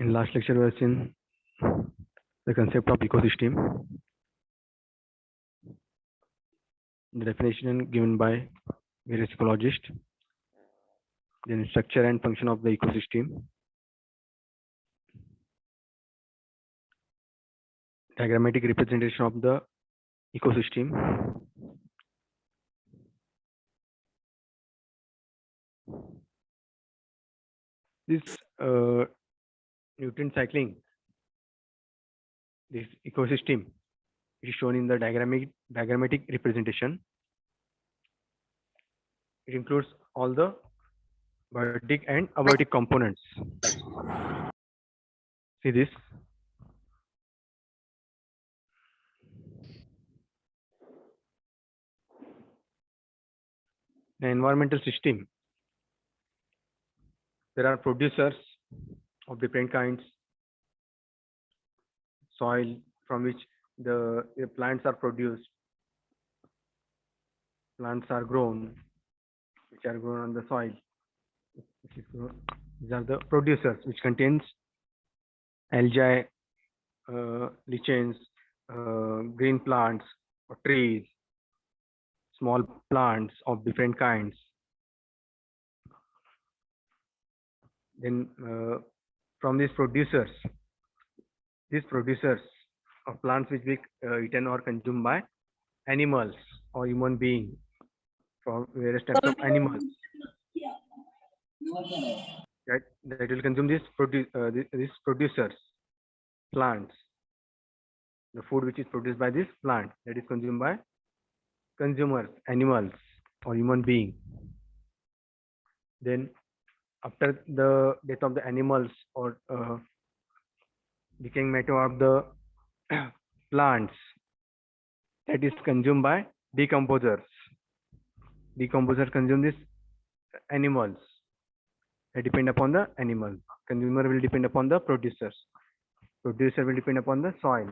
In last lecture, we have seen the concept of ecosystem, the definition given by various ecologists, then structure and function of the ecosystem, diagrammatic representation of the ecosystem, this nutrient cycling, this ecosystem is shown in the diagrammatic representation. It includes all the biotic and abiotic components. See this. The environmental system. There are producers of different kinds, soil from which the plants are produced, plants are grown, which are grown on the soil. These are the producers, which contains algae, lichens, green plants or trees, small plants of different kinds. Then from these producers of plants which be eaten or consumed by animals or human beings, from various types of animals, right, that will consume these producers, plants, the food which is produced by this plant, that is consumed by consumers, animals or human being. Then after the death of the animals or decaying matter of the plants, that is consumed by decomposers. Decomposers consume these animals. They depend upon the animal. Consumer will depend upon the producers. Producer will depend upon the soil.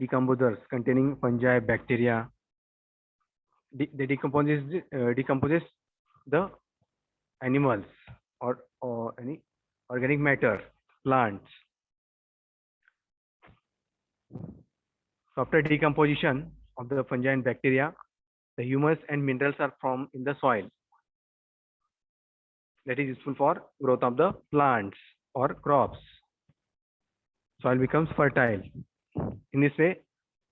Decomposers containing fungi, bacteria. They decomposes the animals or any organic matter, plants. So after decomposition of the fungi and bacteria, the humus and minerals are formed in the soil. That is useful for growth of the plants or crops. Soil becomes fertile. In this way,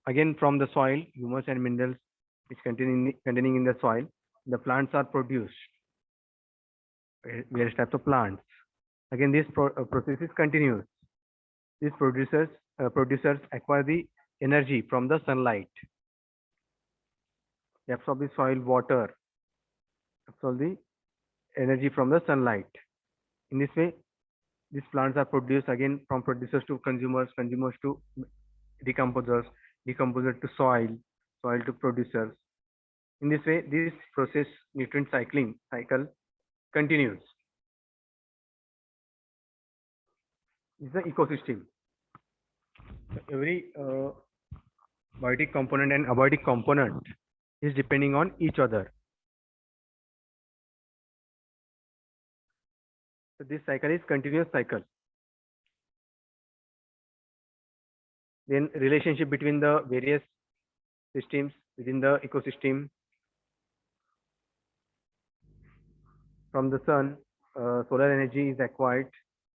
again from the soil, humus and minerals which containing in the soil, the plants are produced. Various types of plants. Again, this process is continuous. These producers acquire the energy from the sunlight. They absorb the soil water, absorb the energy from the sunlight. In this way, these plants are produced again from producers to consumers, consumers to decomposers, decomposer to soil, soil to producers. In this way, this process, nutrient cycle continues. This is the ecosystem. Every biotic component and abiotic component is depending on each other. So this cycle is continuous cycle. Then relationship between the various systems within the ecosystem. From the sun, solar energy is acquired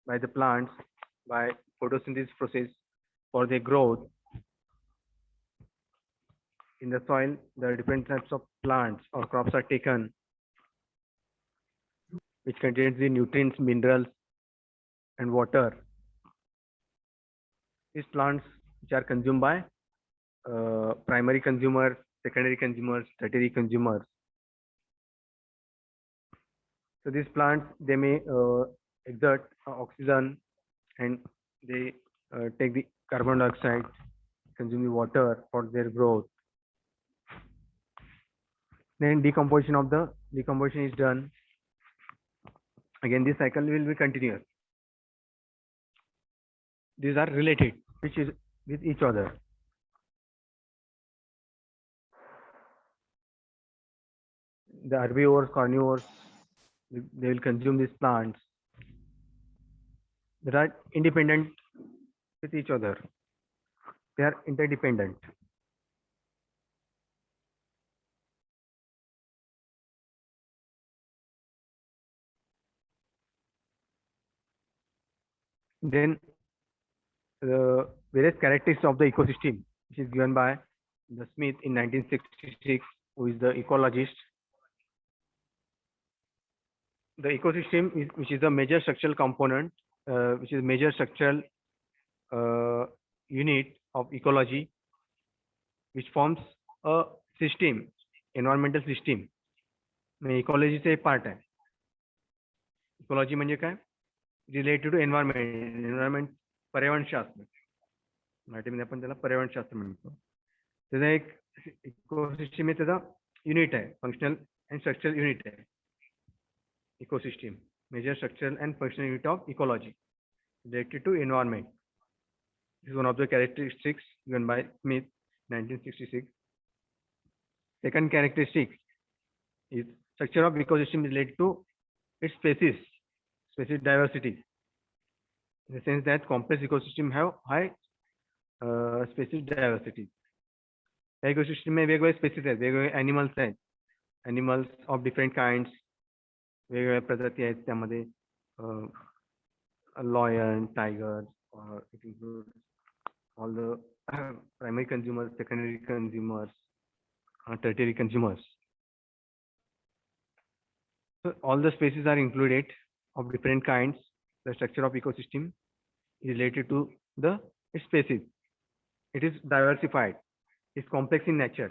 by the plants by photosynthesis process for their growth. In the soil, the different types of plants or crops are taken, which contains the nutrients, minerals, and water. These plants which are consumed by primary consumers, secondary consumers, tertiary consumers. So these plants, they may exert oxygen and they take the carbon dioxide, consume the water for their growth. Then decomposition is done. Again, this cycle will be continuous. These are related, which is with each other. The herbivores, carnivores, they will consume these plants. that are independent with each other. They are interdependent. Then the various characteristics of the ecosystem, which is given by the Smith in 1966, who is the ecologist. The ecosystem is, which is the major structural component, which is major structural unit of ecology, which forms a system, environmental system. इकॉलॉजीचे एक part आहे. Ecology म्हणजे काय? Related to environment, पर्यावरणशास्त्र. मराठीमध्ये आपण त्याला पर्यावरणशास्त्र म्हणतो. त्याचा एक इकोसिस्टम आहे, त्याचा युनिट आहे, फंक्शनल अँड स्ट्रक्चरल युनिट आहे ecosystem, major structural and functional unit of ecology related to environment. This is one of the characteristics given by Smith, 1966. Second characteristic is structure of ecosystem is related to its species diversity. In the sense that complex ecosystem have high species diversity. Ecosystem में वेगवेगळे species आहेत, वेगवेगळे animals आहेत, animals of different kinds, वेगवेगळ्या प्रजाती आहेत त्यामध्ये. A lion, tiger, or it includes all the primary consumers, secondary consumers, tertiary consumers. So all the species are included of different kinds. The structure of ecosystem is related to the species. It is diversified. It's complex in nature.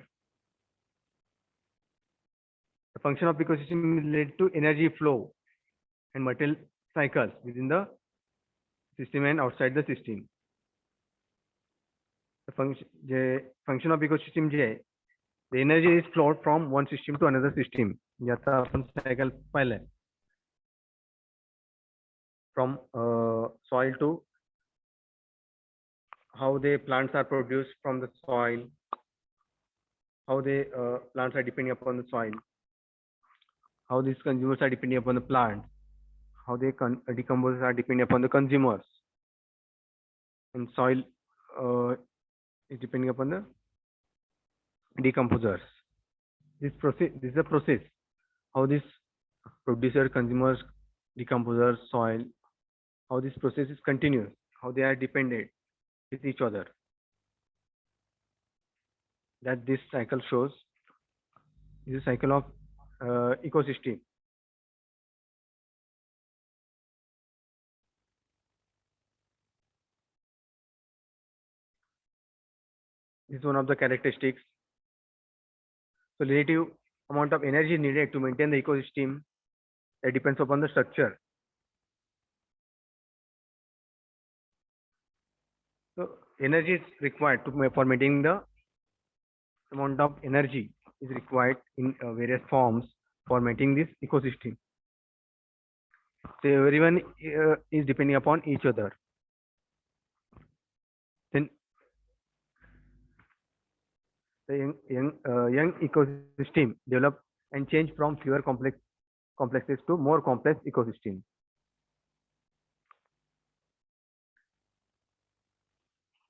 The function of ecosystem is related to energy flow and material cycles within the system and outside the system. The function of ecosystem जे आहे, the energy is flowed from one system to another system. याचा आपण cycle पाहिलंय. From soil to how the plants are produced from the soil, how the plants are depending upon the soil, how these consumers are depending upon the plants, how they decomposers are depending upon the consumers, and soil is depending upon the decomposers. This is a process. How this producer, consumers, decomposers, soil, how this process is continuous, how they are dependent with each other. That this cycle shows is a cycle of ecosystem. This is one of the characteristics. So relative amount of energy needed to maintain the ecosystem, that depends upon the structure. So energy is required for maintaining the amount of energy is required in various forms for maintaining this ecosystem. So everyone is depending upon each other. Then the young ecosystem develop and change from fewer complexes to more complex ecosystem.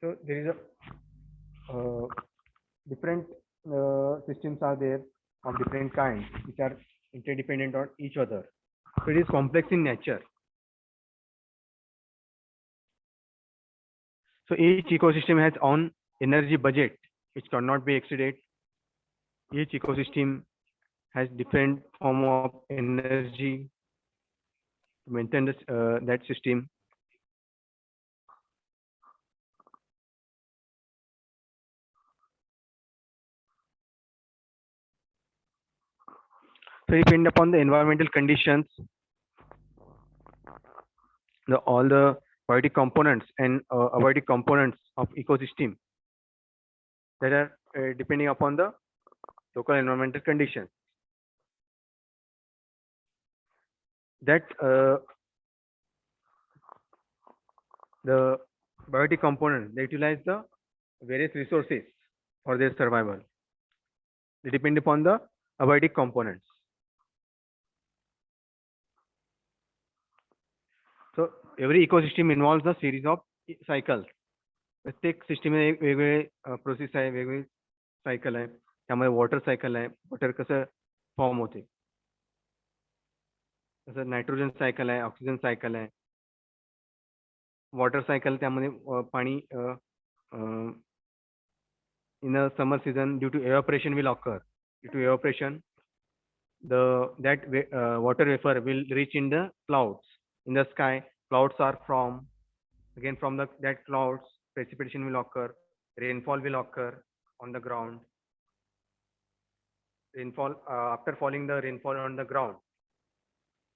So there is a different systems are there of different kinds which are interdependent on each other. So it is complex in nature. So each ecosystem has own energy budget which cannot be exceeded. Each ecosystem has different form of energy to maintain this, that system. So depend upon the environmental conditions, all the biotic components and abiotic components of ecosystem that are depending upon the local environmental conditions. That the biotic components, they utilize the various resources for their survival. They depend upon the abiotic components. So every ecosystem involves a series of cycles. प्रत्येक system मध्ये एक वेगवेगळे process आहे, वेगवेगळे cycle आहे. त्यामध्ये water cycle आहे, water कसं फॉर्म होते, तसं नायट्रोजन सायकल आहे, ऑक्सिजन सायकल आहे. वॉटर सायकल त्यामध्ये पाणी in a summer season due to evaporation will occur. Due to evaporation, that water vapor will reach in the clouds. In the sky, clouds are formed. Again, from that clouds, precipitation will occur. Rainfall will occur on the ground. Rainfall after falling the rainfall on the ground,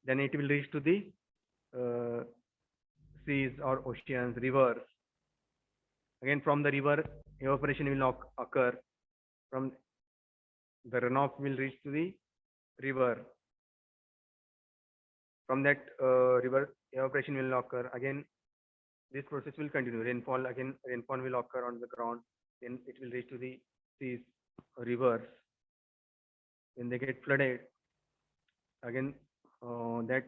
then it will reach to the seas or oceans, rivers. Again, from the river, evaporation will occur. From the runoff will reach to the river. From that river, evaporation will occur. Again, this process will continue. Rainfall, again, rainfall will occur on the ground. Then it will reach to the seas, rivers. When they get flooded, again, that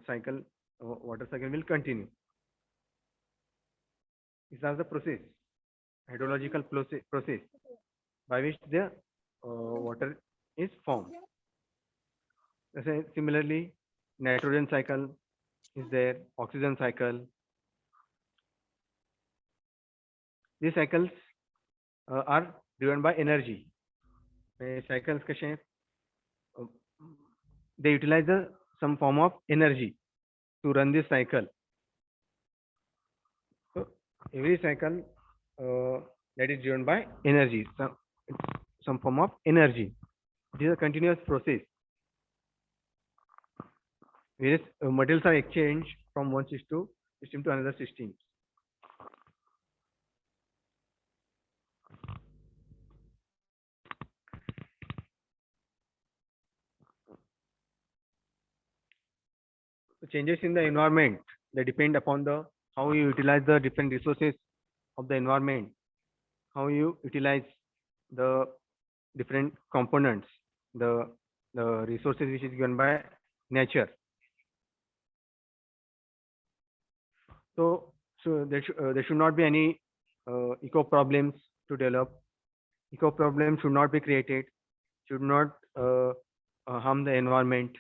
cycle, water cycle will continue. These are the process, hydrological process by which the water is formed. Similarly, nitrogen cycle is there, oxygen cycle. These cycles are driven by energy. Cycles they utilize some form of energy to run this cycle. So every cycle that is driven by energy, some form of energy. It is a continuous process. Various materials are exchanged from one system to another system. The changes in the environment, they depend upon how you utilize the different resources of the environment, how you utilize the different components, the resources which is given by nature. So there should not be any eco problems to develop. Eco problems should not be created, should not harm the environment.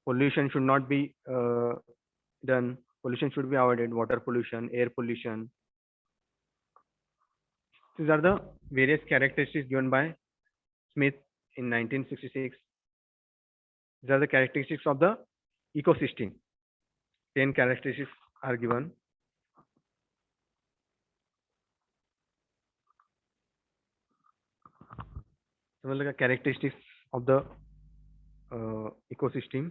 Pollution should not be done. Pollution should be avoided. Water pollution, air pollution. These are the various characteristics given by Smith in 1966. These are the characteristics of the ecosystem. 10 characteristics are given. Some of the characteristics of the ecosystem.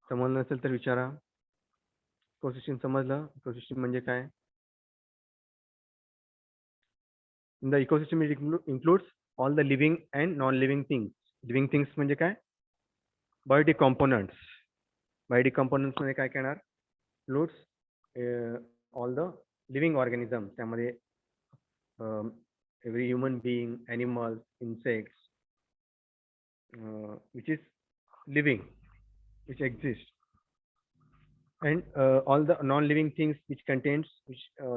समजलं नसेल तर विचारा. Ecosystem समजलं? Ecosystem म्हणजे काय? In the ecosystem it includes all the living and non-living things. Living things म्हणजे काय? Biotic components. Biotic components मध्ये काय येणार? Includes all the living organisms. त्यामध्ये every human being, animals, insects, which is living, which exists, and all the non-living things which contains,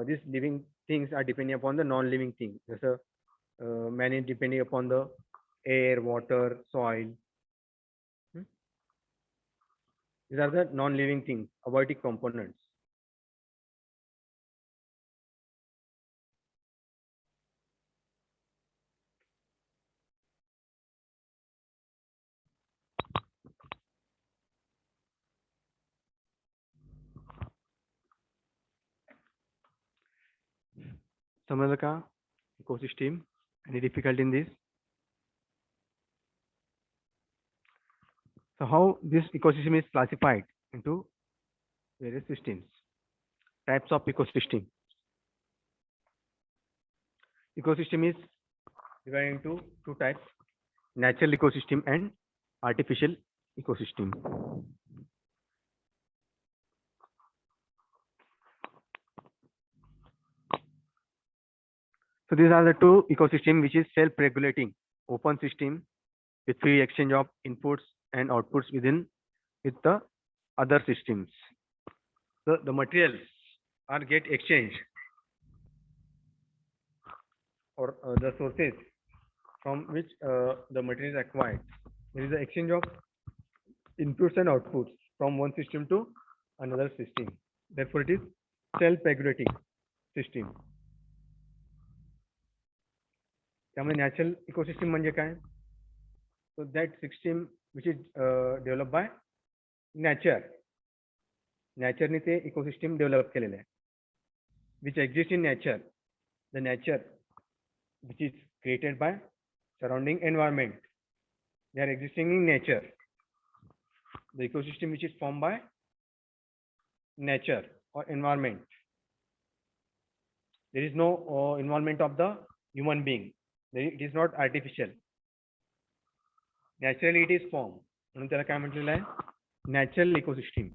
these living things are depending upon the non-living things. Man is depending upon the air, water, soil. These are the non-living things, abiotic components. समझलं का? Ecosystem. Any difficulty in this? So how this ecosystem is classified into various systems? Types of ecosystem. Ecosystem is divided into two types: natural ecosystem and artificial ecosystem. So these are the two ecosystems which is self-regulating, open system with free exchange of inputs and outputs within with the other systems. So the materials are get exchanged, or the sources from which the material is acquired. There is the exchange of inputs and outputs from one system to another system. Therefore, it is self-regulating system. त्यामुळे natural ecosystem म्हणजे काय? So that system which is developed by nature. नॅचरने ते ecosystem develop केलेलं आहे. Which exists in nature. The nature which is created by surrounding environment. They are existing in nature. The ecosystem which is formed by nature or environment. There is no involvement of the human being. It is not artificial. Naturally it is formed. म्हणून त्याला काय म्हटलेलं आहे? Natural ecosystem.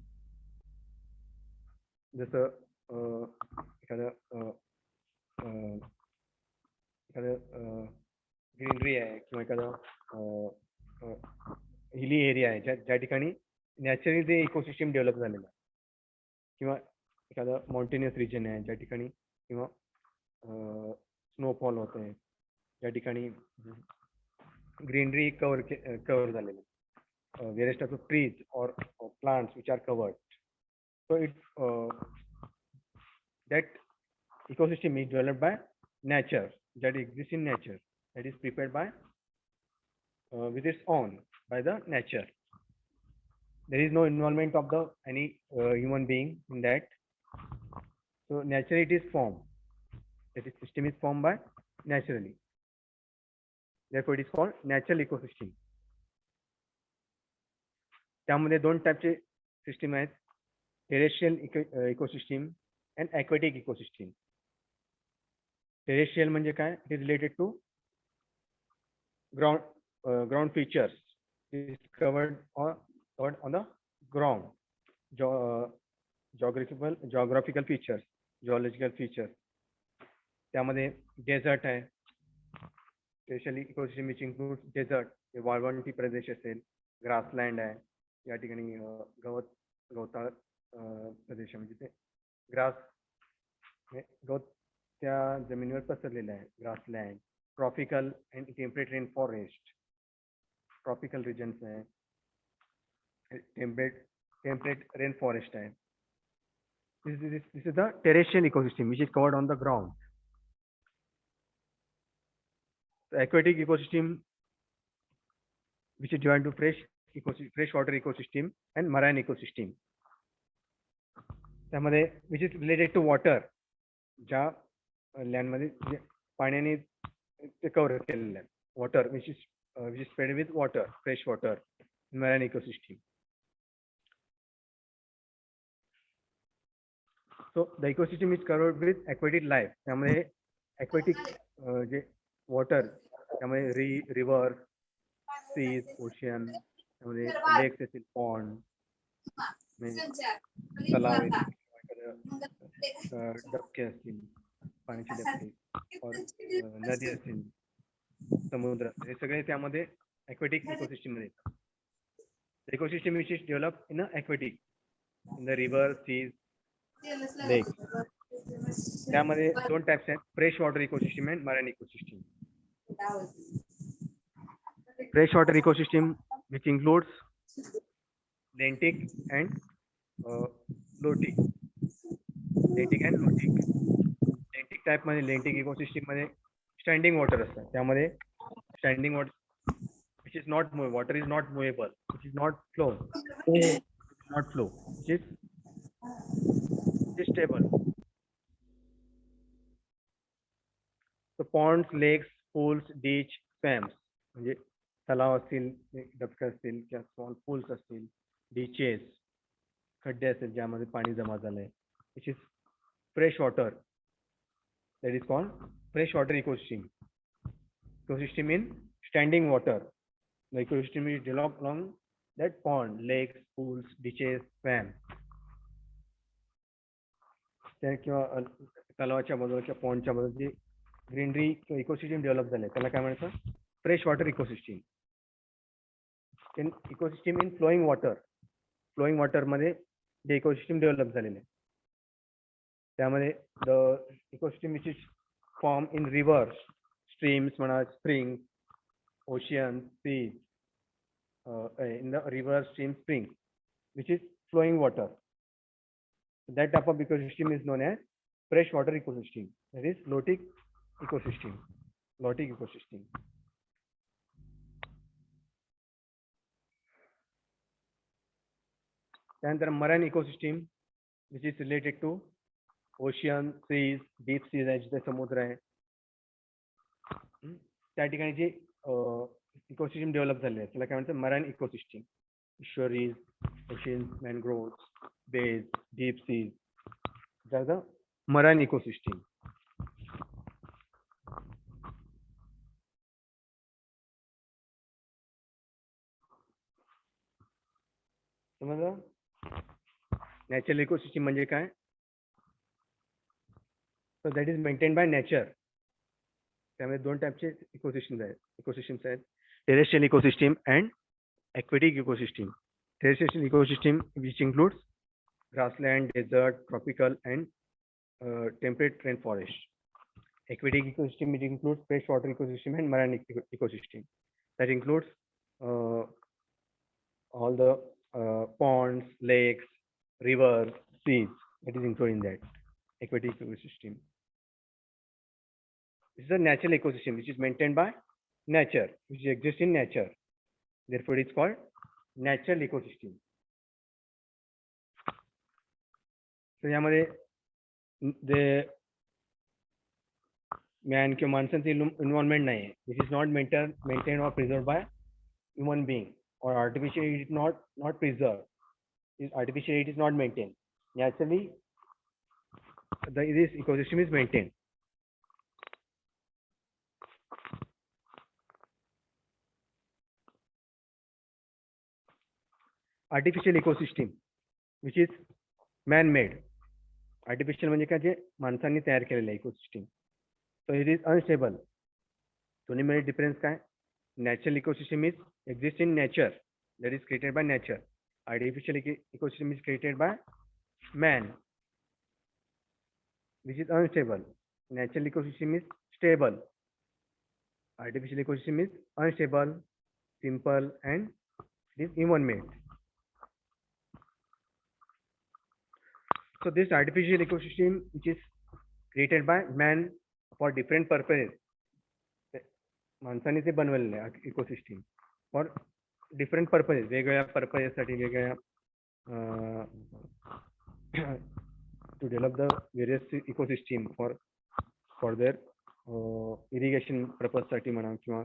जसं एखादं greenery आहे किंवा एखादं हिली एरिया आहे ज्या ठिकाणी नॅचरली ते इकोसिस्टम डेव्हलप झालेलं आहे, किंवा एखादं माउंटेनियस रिजन आहे ज्या ठिकाणी, किंवा स्नोफॉल होत आहे ज्या ठिकाणी ग्रीनरी कव्हर झालेलं आहे. Various types of trees or plants which are covered. So that ecosystem is developed by nature, that exists in nature, that is prepared by with its own by the nature. There is no involvement of the any human being in that. So naturally it is formed. That is system is formed by naturally. Therefore it is called natural ecosystem. त्यामध्ये दोन टाईपचे system आहेत, terrestrial ecosystem and aquatic ecosystem. Terrestrial म्हणजे काय? It is related to ground features. It is covered on the ground. Geographical features, geological features. त्यामध्ये dessert आहे. Terrestrial ecosystem विच includes dessert, वाळवंटी प्रदेश असेल, ग्रासलँड आहे, या ठिकाणी गवताळ प्रदेश म्हणजे ते ग्रास गवत त्या जमिनीवर पसरलेलं आहे, grassland. Tropical and temperate rain forest, tropical regions आहे, टेम्परेट रेन फॉरेस्ट आहे. This is the terrestrial ecosystem which is covered on the ground. The aquatic ecosystem which is divided into freshwater ecosystem and marine ecosystem. त्यामध्ये which is related to water, ज्या land मध्ये पाण्याने ते cover केलेलं आहे. water which is spread with water, fresh water, marine ecosystem. So the ecosystem is covered with aquatic life. त्यामध्ये aquatic जे water, त्यामध्ये river, seize, ocean, त्यामध्ये लेक्स असतील, पॉन्ड, तलाव, डबके असतील, पाण्याचे डबके, नदी असतील, समुद्र, हे सगळे त्यामध्ये aquatic ecosystem मध्ये येतात. Ecosystem which is developed in aquatic, in the river, seas, lake. त्यामध्ये दोन टाइप्स आहेत, fresh water ecosystem and marine ecosystem. Fresh water ecosystem which includes lentic and lotic. lentic and lotic. lentic type मध्ये, lentic ecosystem मध्ये standing water असतात. त्यामध्ये standing water which is not movable, water is not movable, which is not flow, which is stable. So ponds, lakes, pools, ditch, swamps म्हणजे तलाव असतील, डबके असतील, किंवा small pools असतील, डिचेस, खड्डे असतील ज्यामध्ये पाणी जमा झालंय, which is fresh water. That is called fresh water ecosystem. Ecosystem in standing water. The ecosystem is developed along that pond, lakes, pools, ditches, swamps. किंवा तलावाच्या बाजूच्या पॉन्डच्या बाजूची ग्रीनरी किंवा इकोसिस्टम डेव्हलप झाले त्याला काय म्हणतात? Fresh water ecosystem. In ecosystem in flowing water, flowing water मध्ये जे इकोसिस्टम डेव्हलप झालेले आहे त्यामध्ये the ecosystem which is form in rivers streams म्हणा spring ocean seas in the river stream spring which is flowing water. That type of ecosystem is known as freshwater ecosystem. That is lotic ecosystem. Lotic ecosystem. त्यानंतर marine ecosystem which is related to ocean, seas, deep seas आहे जिथे समुद्र आहे त्या ठिकाणी जे ecosystem develop झाले आहे त्याला काय म्हणतात marine ecosystem fisheries oceans mangrove bays deep seas that the marine ecosystem समजलं नॅचरल इकोसिस्टम म्हणजे काय so that is maintain by nature त्यामध्ये दोन टाईपचे इकोसिस्टम्स आहेत terrestrial ecosystem and aquatic ecosystem. Terrestrial ecosystem which includes grassland, desert, tropical and temperate rainforest. Aquatic ecosystem which includes freshwater ecosystem and marine ecosystem. That includes all the ponds, lakes, rivers, seas. That is included in that aquatic ecosystem. This is a natural ecosystem which is maintained by nature, which exists in nature. Therefore, it is called natural ecosystem. So, यामध्ये the man किंवा माणसांचे involvement नाही आहे which is not maintained or preserved by human being or artificially it is not preserved. Artificially it is not maintained. Naturally, this ecosystem is maintained. Artificial ecosystem which is man made. Artificial म्हणजे काय जे माणसांनी तयार केलेलं आहे ecosystem so it is unstable दोन्हीमध्ये difference काय natural ecosystem is exist in nature that is created by nature artificial ecosystem is created by man which is unstable. Natural ecosystem is stable. Artificial ecosystem is unstable, simple and it is human made. So this artificial ecosystem which is created by man for different purposes. माणसाने ते बनवलेले आहे ecosystem for different purposes वेगवेगळ्या पर्पजेससाठी वेगवेगळ्या to develop the various ecosystem for their irrigation purpose साठी म्हणा किंवा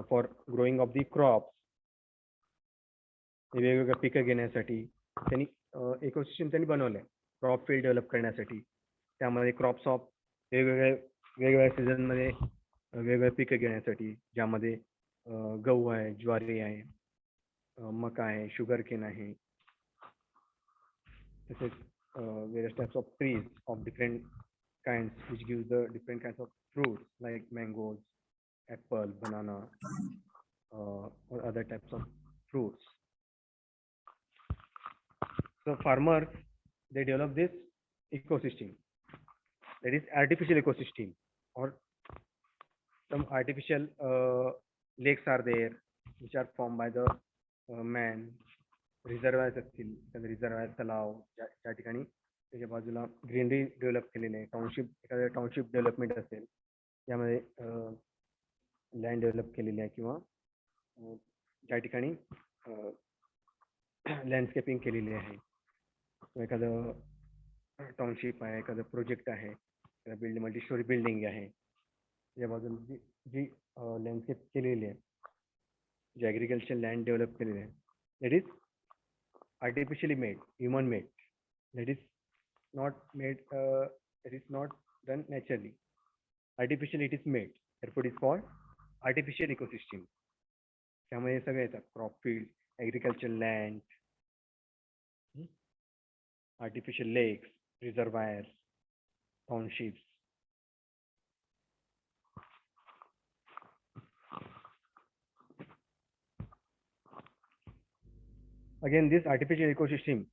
for growing of the crops वेगवेगळ्या पिकं घेण्यासाठी त्यांनी इकोसिस्टम त्यांनी बनवलंय क्रॉप फील्ड डेव्हलप करण्यासाठी त्यामध्ये क्रॉप्स ऑफ वेगवेगळ्या सीझन मध्ये वेगवेगळ्या पिकं घेण्यासाठी ज्यामध्ये गहू आहे ज्वारी आहे मका आहे शुगर केन आहे तसेच various types of trees of different kinds which gives the different kinds of fruits like mangoes, apple, banana or other types of fruits. So farmers they develop this ecosystem that is artificial ecosystem or some artificial lakes are there which are formed by the man रिझर्वायर्स असतील एखाद्या reservoir तलाव त्या ठिकाणी त्याच्या बाजूला greenery develop केलेले आहे township एखाद्या टाउनशिप डेव्हलपमेंट असेल त्यामध्ये लँड डेव्हलप केलेली आहे किंवा त्या ठिकाणी लँडस्केपिंग केलेली आहे एखादं टाउनशिप आहे एखादं प्रोजेक्ट आहे एखादा बिल्डिंग मल्टी स्टोरी बिल्डिंग आहे त्या बाजूला जी लँडस्केप केलेली आहे जी ॲग्रिकल्चर लँड डेव्हलप केलेली आहे that is artificially made, human made. That is not made. That is not done naturally. Artificially it is made. Therefore, it is called artificial ecosystem. त्यामध्ये सगळे येतात crop field, agriculture land, artificial lakes, reservoirs, townships. Again, this artificial ecosystem,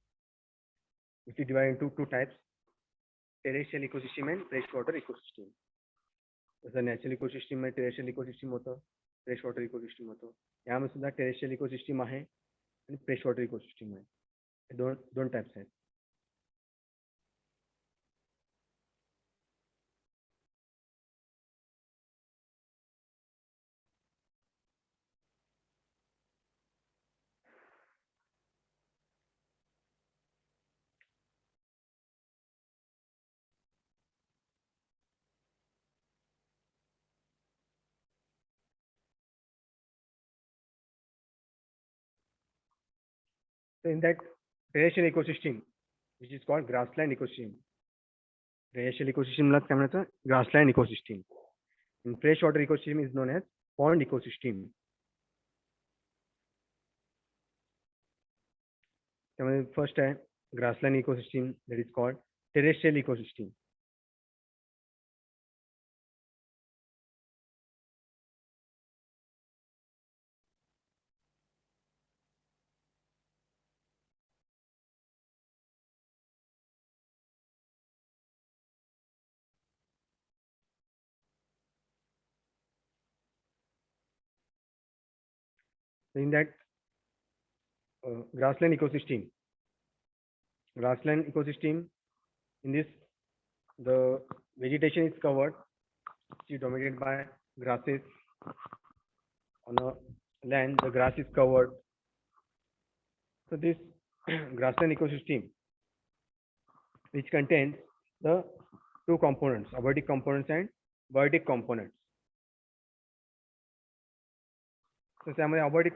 which is divided into two types: terrestrial ecosystem and freshwater ecosystem. जसं natural ecosystem मध्ये terrestrial ecosystem होतं, fresh water ecosystem होतं. यामध्ये सुद्धा terrestrial ecosystem आहे आणि fresh water ecosystem आहे. हे दोन दोन टाइप्स आहेत. So in that terrestrial ecosystem, which is called grassland ecosystem, terrestrial ecosystem ला काय म्हणायचं? Grassland ecosystem. And freshwater ecosystem is known as pond ecosystem. त्यामध्ये फर्स्ट आहे grassland ecosystem, that is called terrestrial ecosystem. So in that grassland ecosystem, in this the vegetation is covered, which is dominated by grasses. On a land, the grass is covered. So this grassland ecosystem, which contains the two components, abiotic components and biotic components. So त्यामध्ये abiotic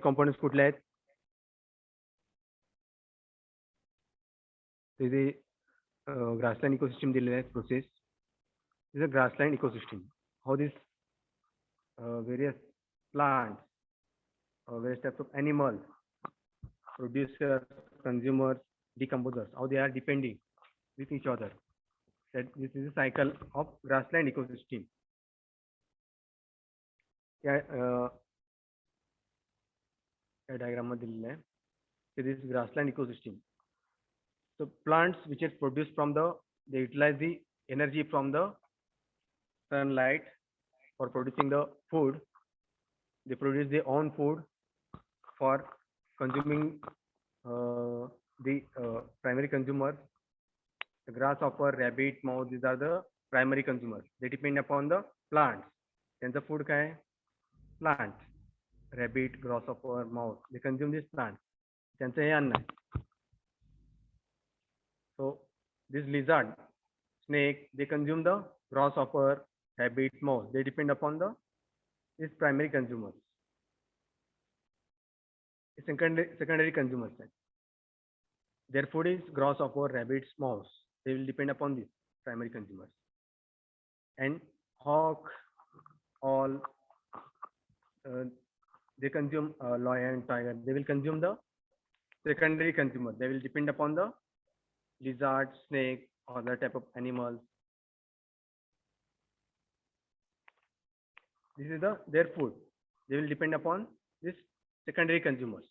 components कुठले आहेत? तिथे grassland ecosystem दिलेले आहेत process. This is a grassland ecosystem. How this various plants, various types of animals, producers, consumers, decomposers, how they are depending with each other. That this is a cycle of grassland ecosystem. या diagram मध्ये दिलेलं आहे. So this is grassland ecosystem. So plants which are produced from they utilize the energy from the sunlight for producing the food. They produce their own food for consuming the primary consumers. The grasshopper, rabbit, mouse, these are the primary consumers. They depend upon the plants. त्यांचं food काय आहे? Plants. Rabbit, grasshopper, mouse. They consume these plants. त्यांचं हे अन्न आहे. So this lizard, snake, they consume the grasshopper, rabbit, mouse. They depend upon these primary consumers. Secondary consumers. Their food is grasshopper, rabbits, mouse. They will depend upon these primary consumers. And hawk, all they consume lion, tiger. They will consume the secondary consumers. They will depend upon the lizard, snake, other type of animals. This is their food. They will depend upon this secondary consumers.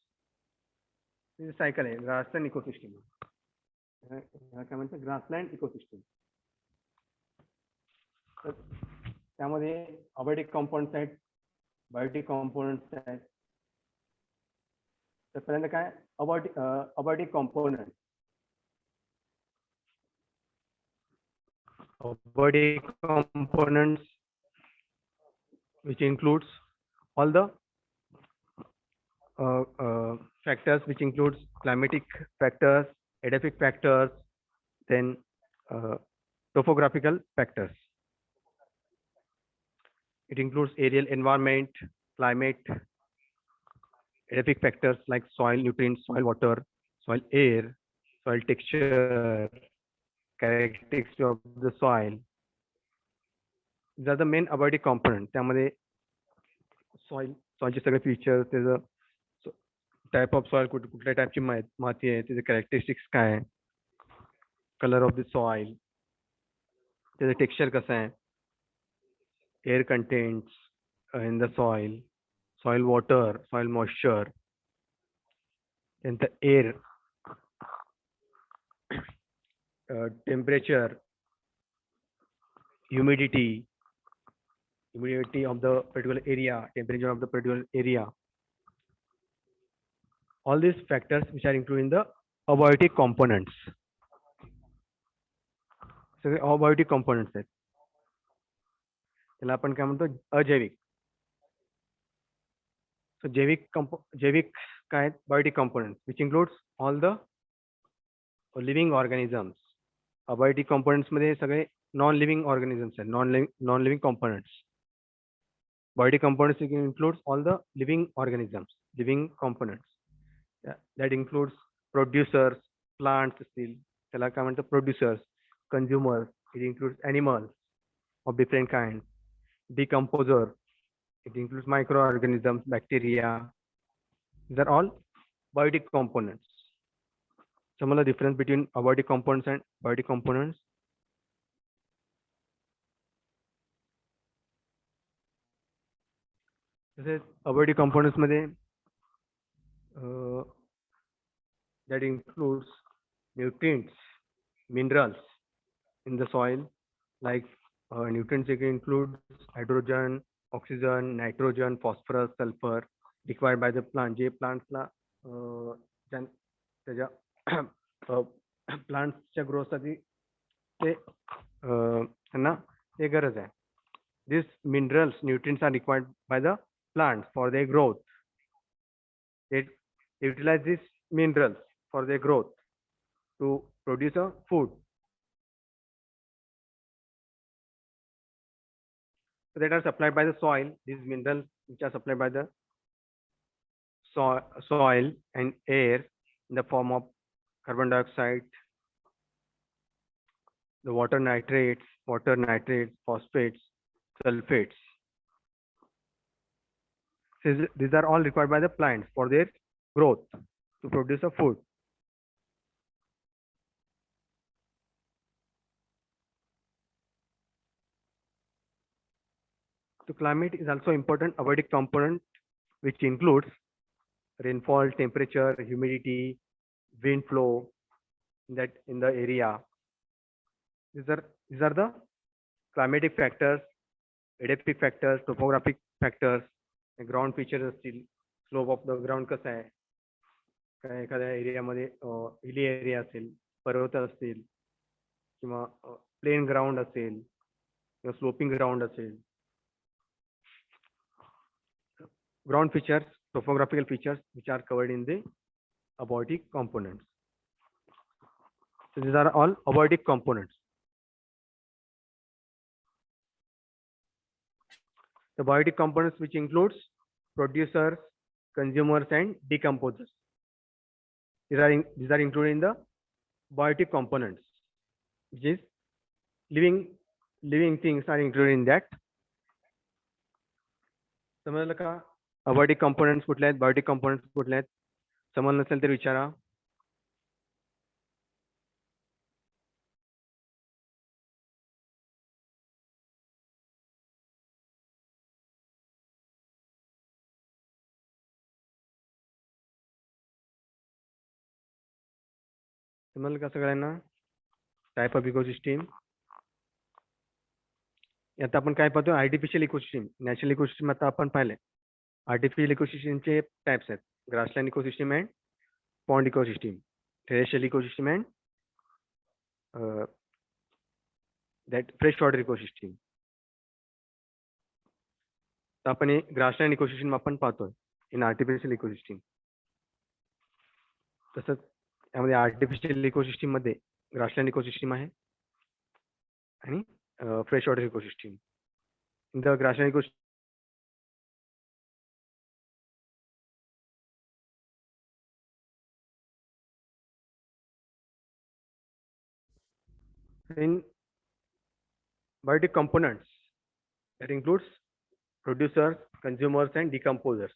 This is a cycle, grassland ecosystem. Grassland ecosystem. त्यामध्ये abiotic components आहेत, biotic components आहेत. तर पहिल्यांदा काय abiotic components. Abiotic components, which includes all the factors, which includes climatic factors, edaphic factors, then topographical factors. It includes aerial environment, climate, edaphic factors like soil nutrients, soil water, soil air, soil texture, characteristics of the soil. These are the main abiotic components. त्यामध्ये soilचे सगळे features, त्याचं type of soil, कुठल्या टाईपची माती आहे, त्याचे characteristics काय आहे, color of the soil, त्याचं texture कसं आहे, air contents in the soil, soil water, soil moisture, and the air, temperature, humidity, humidity of the particular area, temperature of the particular area. All these factors which are included in the abiotic components. सगळे abiotic components आहेत. त्याला आपण काय म्हणतो अजैविक. So जैविक काय आहेत biotic components which includes all the living organisms. Abiotic components मध्ये सगळे नॉन लिव्हिंग ऑर्गॅनिझम्स आहेत, non living components. Biotic components includes all the living organisms, living components. That includes producers, plants असतील, त्याला काय म्हणतात producers, consumers, it includes animals of different kinds, decomposer, it includes microorganisms, bacteria. These are all biotic components. Some of the difference between abiotic components and biotic components. तसेच abiotic components मध्ये that includes nutrients, minerals in the soil, like nutrients include hydrogen, oxygen, nitrogen, phosphorus, sulfur required by the plant. जे प्लांट्सला त्याच्या प्लांट्सच्या ग्रोथसाठी ते त्यांना ते गरज आहे. These minerals, nutrients are required by the plants for their growth. It utilize these minerals for their growth to produce a food. So that are supplied by the soil. These minerals which are supplied by the soil and air in the form of carbon dioxide, the water nitrates, phosphates, sulfates. These are all required by the plants for their growth to produce a food. So climate is also important abiotic component which includes rainfall, temperature, humidity, wind flow in the area. These are the climatic factors, edaphic factors, topographic factors, ground features असतील, slope of the ground कसं आहे, काय एखाद्या एरियामध्ये hilly area असेल, पर्वत असतील किंवा प्लेन ग्राउंड असेल किंवा स्लोपिंग ग्राउंड असेल. Ground features, topographical features which are covered in the abiotic components. So these are all abiotic components. The biotic components which includes producers, consumers, and decomposers. These are included in the biotic components, which is living things are included in that. समजलं का? Abiotic components कुठले आहेत, biotic components कुठले आहेत? समजलं नसेल तर विचारा. समजलं का सगळ्यांना? Type of ecosystem. आता आपण काय पाहतो, आर्टिफिशियल इकोसिस्टीम, नॅचरल इकोसिस्टीम आता आपण पाहिले. आर्टिफिशियल इकोसिस्टीमचे टाइप्स आहेत, grassland ecosystem and pond ecosystem, terrestrial ecosystem and that fresh water ecosystem. तर आपण हे ग्रासलँड इकोसिस्टीम आपण पाहतोय इन आर्टिफिशियल इकोसिस्टीम. तसंच यामध्ये आर्टिफिशियल इकोसिस्टीम मध्ये ग्रासलँड इकोसिस्टीम आहे आणि fresh water ecosystem. In the grassland ecosystem in biotic components that includes producers, consumers, and decomposers.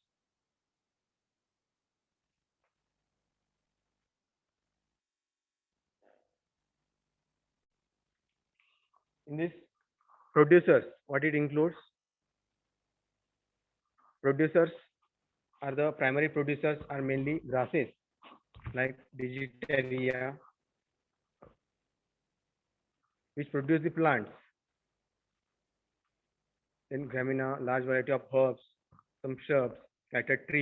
In this producers, what it includes? Producers are the primary producers are mainly grasses like Digitaria, which produce the plants. Then Gramina, large variety of herbs, some shrubs, scattered trees.